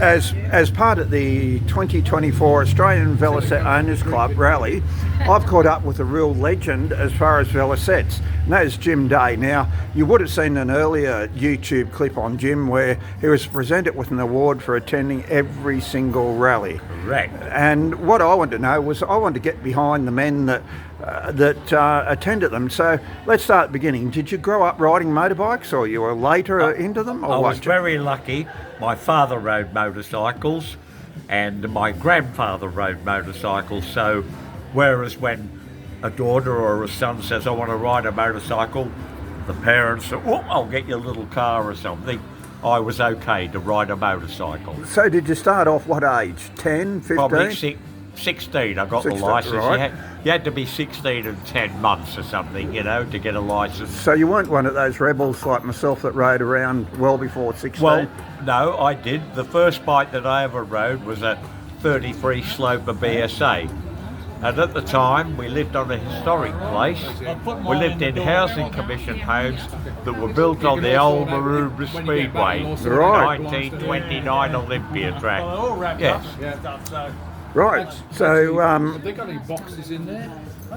As part of the 2024 Australian Velocette Owners Club rally, I've caught up with a real legend as far as Velocettes, and that is Jim Day. Now, you would have seen an earlier YouTube clip on Jim where he was presented with an award for attending every single rally. Correct. And what I wanted to know was, I wanted to get behind the men that attended them. So let's start at the beginning. Did you grow up riding motorbikes, or you were later into them? Or I was what? very lucky. My father rode motorcycles and my grandfather rode motorcycles. So whereas when a daughter or a son says, I want to ride a motorcycle, the parents say, oh, I'll get you a little car or something. I was okay to ride a motorcycle. So did you start off what age? 10, 15? Probably 16, I got 16, the licence. right. You had to be 16 and 10 months or something, you know, to get a licence. So you weren't one of those rebels like myself that rode around well before 16? Well, no, I did. The first bike that I ever rode was a 33 Sloper BSA. And at the time, we lived on a historic place. We lived in housing commission homes that were built on the old Maroubra Speedway, Right. 1929 Olympia track. Yes. Right, so Have they got any boxes in there?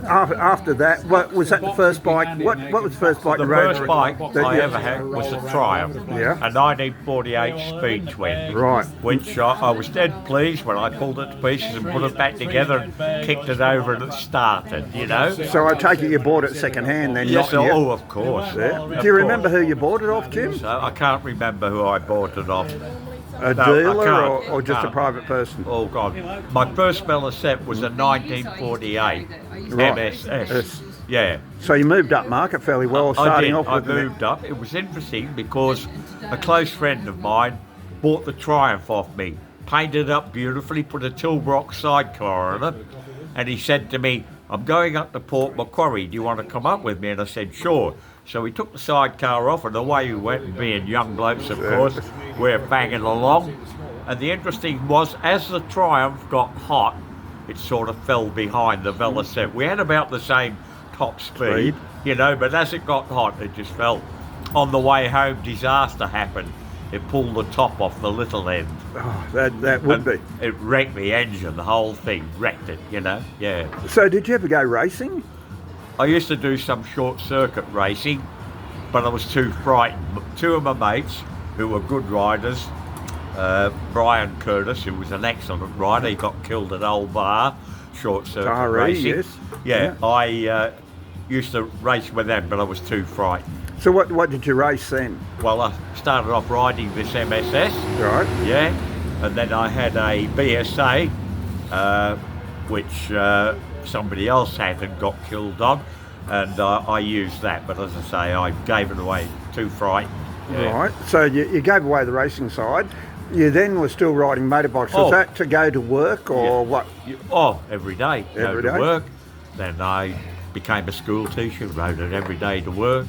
after that, what was that the first bike? What was the first bike The you rode? first bike that I you- ever had was a Triumph, Yeah. a 1948 Speed Twin, Right. which I was dead pleased when I pulled it to pieces and put it back together and kicked it over and it started, you know. So I take it you bought it second hand then, Yes, not you? oh, of course. Yeah. Of Do you remember course. who you bought it off, Jim? So I can't remember who I bought it off. A No, I dealer can't. or just a No. private person? Oh God, my first Velocette was a 1948 Right. MSS. Yes. Yeah. So you moved up market fairly well, starting off I with moved up. It was interesting because a close friend of mine bought the Triumph off me, painted it up beautifully, put a Tilbrook sidecar on it, and he said to me, I'm going up to Port Macquarie, do you want to come up with me? And I said, sure. So we took the sidecar off and away we went, and being young blokes, of course, we're banging along. And the interesting was, as the Triumph got hot, it sort of fell behind the Velocette. We had about the same top speed, you know, but as it got hot, it just fell. On the way home, disaster happened. It pulled the top off the little end. Oh, that would be. It wrecked the engine, the whole thing, wrecked it, you know, yeah. So did you ever go racing? I used to do some short circuit racing, but I was too frightened. Two of my mates, who were good riders, Brian Curtis, who was an excellent rider, he got killed at Old Bar, short circuit racing. Yes. Yeah, I used to race with them, but I was too frightened. So what did you race then? Well, I started off riding this MSS, Right. yeah, and then I had a BSA, which somebody else had and got killed on, and I used that, but as I say, I gave it away, too frightened. Yeah. Right. So you gave away the racing side. You then were still riding motorbikes. Oh. Was that to go to work or Yeah. what? Oh, every day. Every Go to day? work. Then I became a school teacher, rode it every day to work.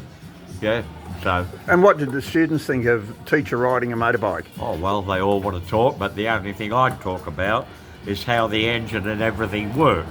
Yeah, so, And what did the students think of teacher riding a motorbike? oh well, they all want to talk, but the only thing I'd talk about is how the engine and everything worked.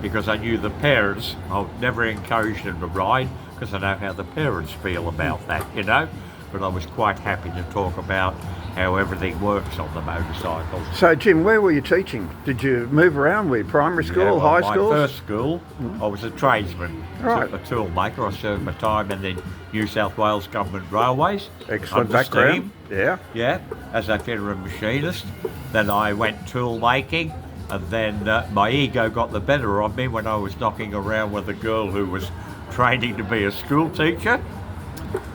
Because I knew the parents, I never encouraged them to ride, because I know how the parents feel about that, you know? But I was quite happy to talk about how everything works on the motorcycles. So Jim, where were you teaching? Did you move around? Were you primary school, Yeah, well, high my school? first school, I was a tradesman, Right. a toolmaker. I served my time in the New South Wales Government Railways. Excellent under background. steam, Yeah. yeah, as a fitter and machinist. Then I went tool making, and then my ego got the better of me when I was knocking around with a girl who was training to be a school teacher.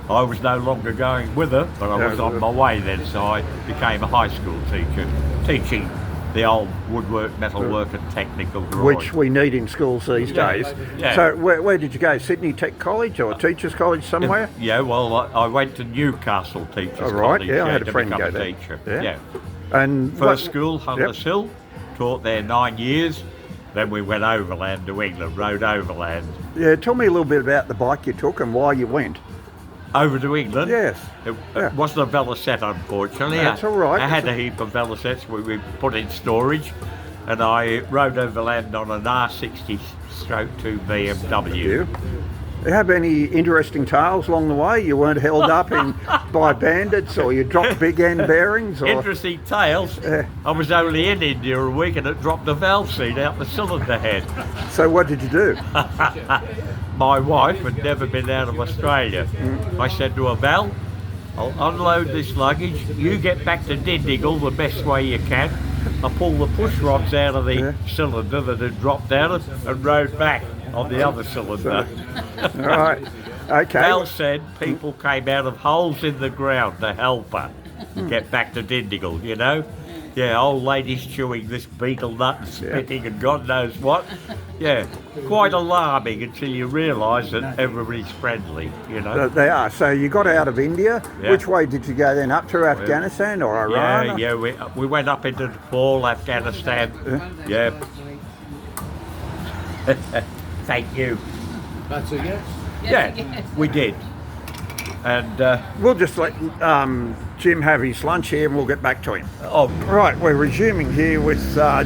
I was no longer going with her, but I was on my way then, so I became a high school teacher, teaching the old woodwork, metalwork and technical drawing. Which we need in schools these days. Yeah. So where did you go? Sydney Tech College or Teachers College somewhere? Yeah, well, I went to Newcastle Teachers Oh, right, College, yeah, I had a to friend become go a there. teacher. Yeah. Yeah. And First what- school, Hunters Yep. Hill, taught there 9 years. Then we went overland to England, rode overland. Yeah, tell me a little bit about the bike you took and why you went. Over to England? Yes. It, Yeah. it wasn't a Velocette, unfortunately. That's all right. I had a heap of Velocettes we put in storage, and I rode overland on an R60/2 BMW. You have any interesting tales along the way? You weren't held up by bandits, or you dropped big end bearings? Or Interesting tales. I was only in India a week and it dropped the valve seat out the cylinder head. so what did you do? My wife had never been out of Australia. I said to her, Val, I'll unload this luggage, you get back to Dindigul the best way you can. I pulled the push rods out of the cylinder that had dropped out and rode back on the other cylinder. Right. Okay. Val said people came out of holes in the ground to help her get back to Dindigul, you know? Yeah, old ladies chewing this beetle nut and spitting and God knows what. Yeah, quite alarming until you realise that everybody's friendly, you know. They are. So you got out of India. Yeah. Which way did you go then? Up through Afghanistan or Iran? Yeah, we went up into Nepal, Afghanistan. Yeah. Thank you. That's a yes. Yeah, we did. And We'll just let Jim have his lunch here and we'll get back to him. oh, Right, we're resuming here with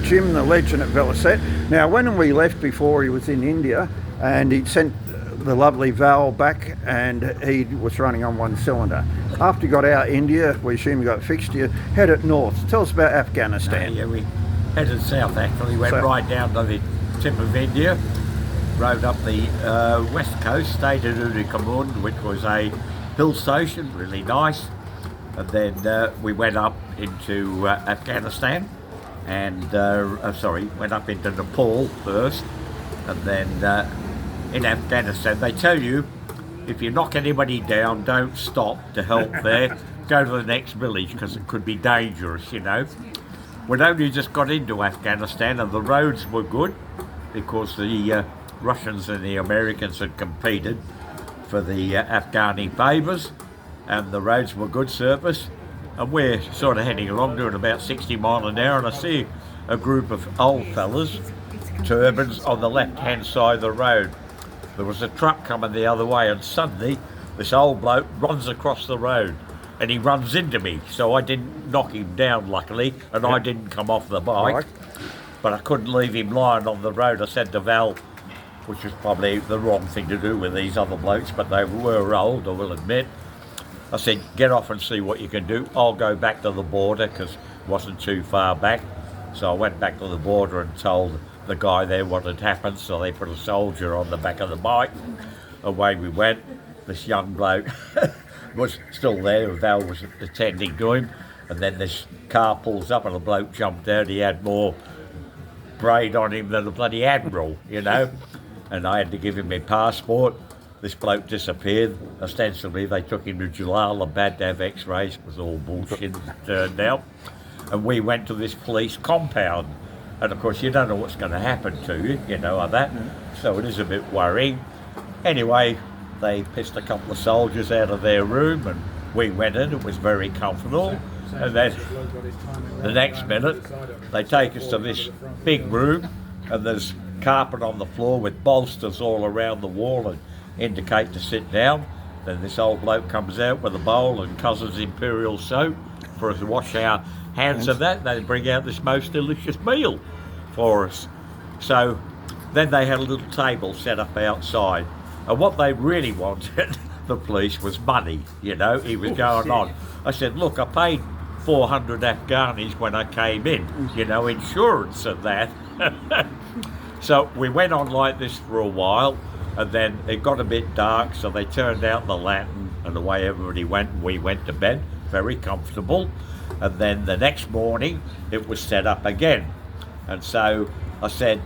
Jim, the legend at Velocette. Now, when we left before, he was in India and he'd sent the lovely Val back and he was running on one cylinder. After he got out India, we assume he got fixed, you headed north. Tell us about Afghanistan. yeah, we headed south actually, went So- right down to the tip of India, rode up the west coast, stayed at Udikamund, which was a hill station, really nice. And then we went up into Afghanistan and, went up into Nepal first. And then in Afghanistan, they tell you, if you knock anybody down, don't stop to help there. Go to the next village because it could be dangerous, you know. We'd only just got into Afghanistan and the roads were good because the Russians and the Americans had competed for the Afghani favours and the roads were good surface. And we're sort of heading along doing about 60 miles an hour and I see a group of old fellas, turbans, on the left-hand side of the road. There was a truck coming the other way and suddenly this old bloke runs across the road and he runs into me. So I didn't knock him down, luckily, and I didn't come off the bike. Right. But I couldn't leave him lying on the road. I said to Val, which was probably the wrong thing to do with these other blokes, but they were old, I will admit. I said, get off and see what you can do. I'll go back to the border because it wasn't too far back. So I went back to the border and told the guy there what had happened. So they put a soldier on the back of the bike. Away we went. This young bloke was still there. Val was attending to him. And then this car pulls up and the bloke jumped out. He had more braid on him than a bloody admiral, you know. And I had to give him my passport. This bloke disappeared. Ostensibly, they took him to Jalalabad to have x-rays. It was all bullshit, it turned out. And we went to this police compound. And of course, you don't know what's going to happen to you, you know, like that. So it is a bit worrying. Anyway, they pissed a couple of soldiers out of their room and we went in. It was very comfortable. And then the next minute, they take us to this big room and there's carpet on the floor with bolsters all around the wall and indicate to sit down. Then this old bloke comes out with a bowl and Cousin's Imperial soap for us to wash our hands of that. They bring out this most delicious meal for us. So then they had a little table set up outside. And what they really wanted, the police, was money, you know. He was going on. I said, look, I paid 400 Afghanis when I came in, you know, insurance and that. So we went on like this for a while. And then it got a bit dark, so they turned out the lantern and away everybody went and we went to bed, very comfortable. And then the next morning, it was set up again. And so I said,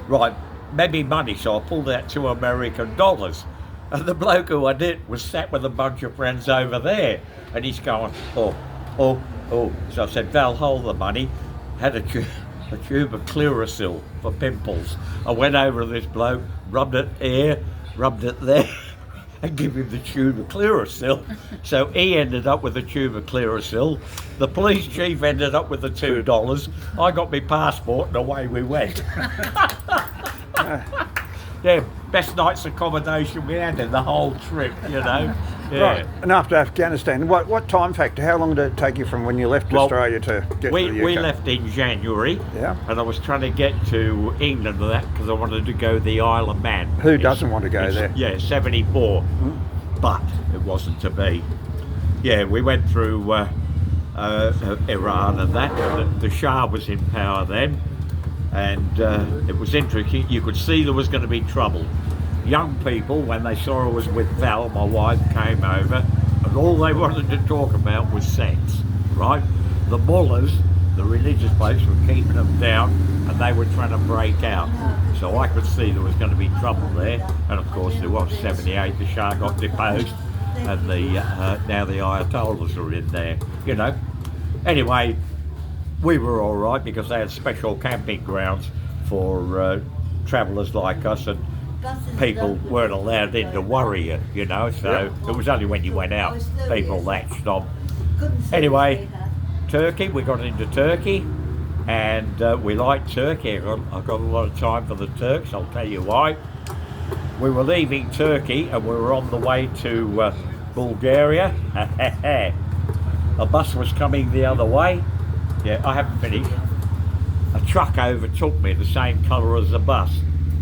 right, maybe money. So I pulled out $2 American. And the bloke who I did was sat with a bunch of friends over there. And he's going, oh. So I said, Val, hold the money. Had a tube of Clearasil for pimples. I went over to this bloke, rubbed it here, rubbed it there, and give him the tube of Clearasil. So he ended up with a tube of Clearasil. The police chief ended up with the $2. I got my passport and away we went. Yeah, best night's accommodation we had in the whole trip, you know. Yeah. Right. And after Afghanistan, what time factor? How long did it take you from when you left Australia to get to the UK? We left in January, Yeah. and I was trying to get to England with that because I wanted to go the Isle of Man. Who doesn't want to go there? Yeah, 74, but it wasn't to be. Yeah, we went through Iran and that. The Shah was in power then, and it was interesting. You could see there was going to be trouble. Young people, when they saw I was with Val, my wife, came over, and all they wanted to talk about was sex, right? The mullahs, the religious folks, were keeping them down, and they were trying to break out. So I could see there was going to be trouble there, and of course there was. 78, the Shah got deposed, and now the Ayatollahs are in there, you know. Anyway, we were all right because they had special camping grounds for travellers like us, and people weren't allowed in to worry you, you know, so it was only when you went out people latched on. Anyway, Turkey, we got into Turkey, and we liked Turkey. I got a lot of time for the Turks, I'll tell you why. We were leaving Turkey and we were on the way to Bulgaria. A bus was coming the other way. Yeah, I haven't finished. A truck overtook me the same colour as the bus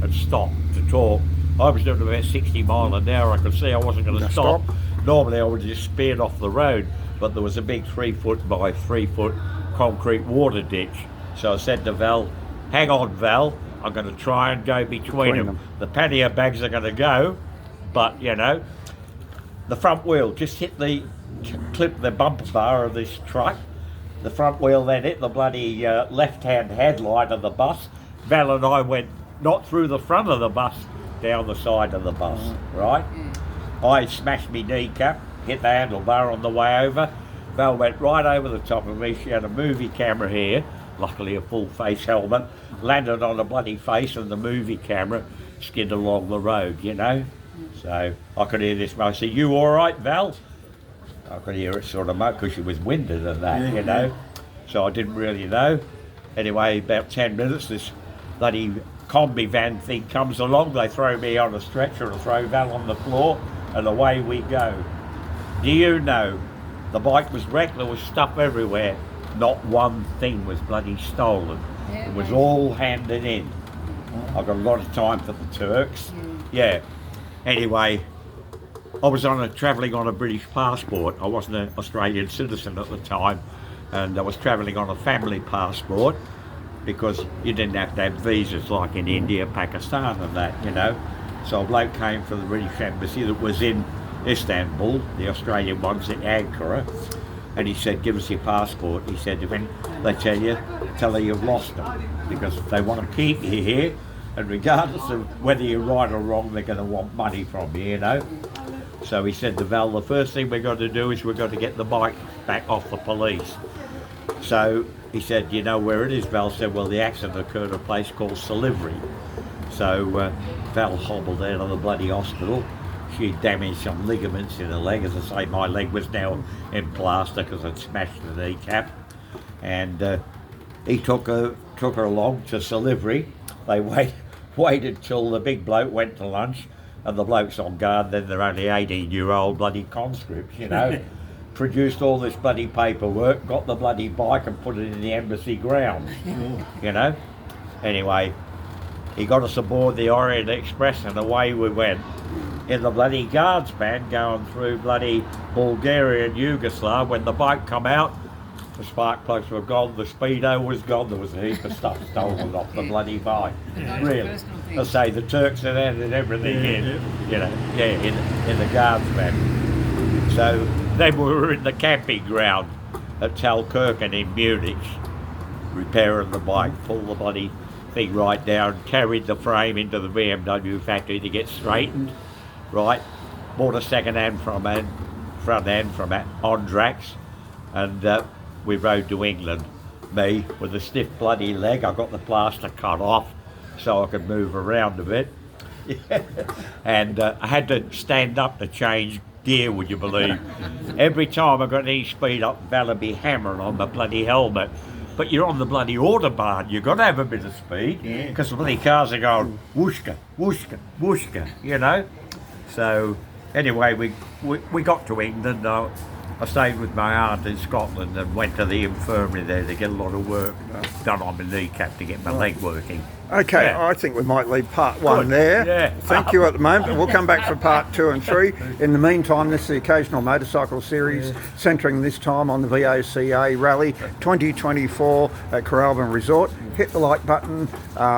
and stopped to talk. I was doing about 60 miles an hour. I could see I wasn't going to stop. Normally I would have just speared off the road, but there was a big 3 foot by 3 foot concrete water ditch. So I said to Val, hang on Val, I'm going to try and go between them. The pannier bags are going to go, but you know, the front wheel just hit clipped the bumper bar of this truck. The front wheel then hit the bloody left-hand headlight of the bus. Val and I went not through the front of the bus, down the side of the bus, right? I smashed my kneecap, hit the handlebar on the way over. Val went right over the top of me. She had a movie camera here, luckily a full face helmet, landed on the bloody face, and the movie camera skid along the road, you know? So I could hear this. I said, you all right, Val? I could hear it sort of much because she was winded and that, you know? So I didn't really know. Anyway, about 10 minutes, this bloody combi van thing comes along. They throw me on a stretcher and throw Val on the floor, and away we go. Do you know, the bike was wrecked, there was stuff everywhere. Not one thing was bloody stolen. It was all handed in. I got a lot of time for the Turks. Yeah. Anyway, I was travelling on a British passport. I wasn't an Australian citizen at the time, and I was travelling on a family passport because you didn't have to have visas like in India, Pakistan and that, you know. So a bloke came from the British Embassy that was in Istanbul, the Australian one's in Ankara, and he said, give us your passport. He said, when they tell her you've lost them, because they want to keep you here, and regardless of whether you're right or wrong, they're going to want money from you, you know. So he said to Val, the first thing we've got to do is we've got to get the bike back off the police. So he said, you know where it is? Val said, well, the accident occurred at a place called Silivri. So Val hobbled out of the bloody hospital. She damaged some ligaments in her leg. As I say, my leg was now in plaster because I'd smashed the kneecap. And he took her along to Silivri. They waited till the big bloke went to lunch, and the bloke's on guard. Then they're only 18-year-old bloody conscripts, you know. Produced all this bloody paperwork, got the bloody bike and put it in the embassy grounds, you know. Anyway, he got us aboard the Orient Express and away we went in the bloody guards van going through bloody Bulgaria and Yugoslavia. When the bike come out, the spark plugs were gone, the speedo was gone, there was a heap of stuff stolen off the bloody bike. Really. I say the Turks had handed everything in, you know, in the guards van. So then we were in the camping ground at Talkirchen in Munich, repairing the bike, pulled the bloody thing right down, carried the frame into the BMW factory to get straightened, right, bought a front hand from Ondrax, and we rode to England. Me, with a stiff bloody leg, I got the plaster cut off so I could move around a bit. And I had to stand up to change gear, would you believe? Every time I got any speed up, Val would be hammering on the bloody helmet. But you're on the bloody autobahn, you've got to have a bit of speed, because the bloody cars are going whooshka, whooshka, whooshka, you know? So Anyway, we got to England. I stayed with my aunt in Scotland and went to the infirmary there to get a lot of work done on my kneecap to get my leg working. Okay, Yeah. I think we might leave part 1 Good. there. Yeah. Thank you at the moment. We'll come back for part 2 and 3. In the meantime, this is the Occasional Motorcycle Series, centering this time on the VOCA Rally 2024 at Coralbin Resort. Hit the like button.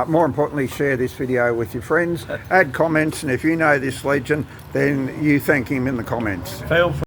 More importantly, share this video with your friends. Add comments, and if you know this legend, then you thank him in the comments. Feel free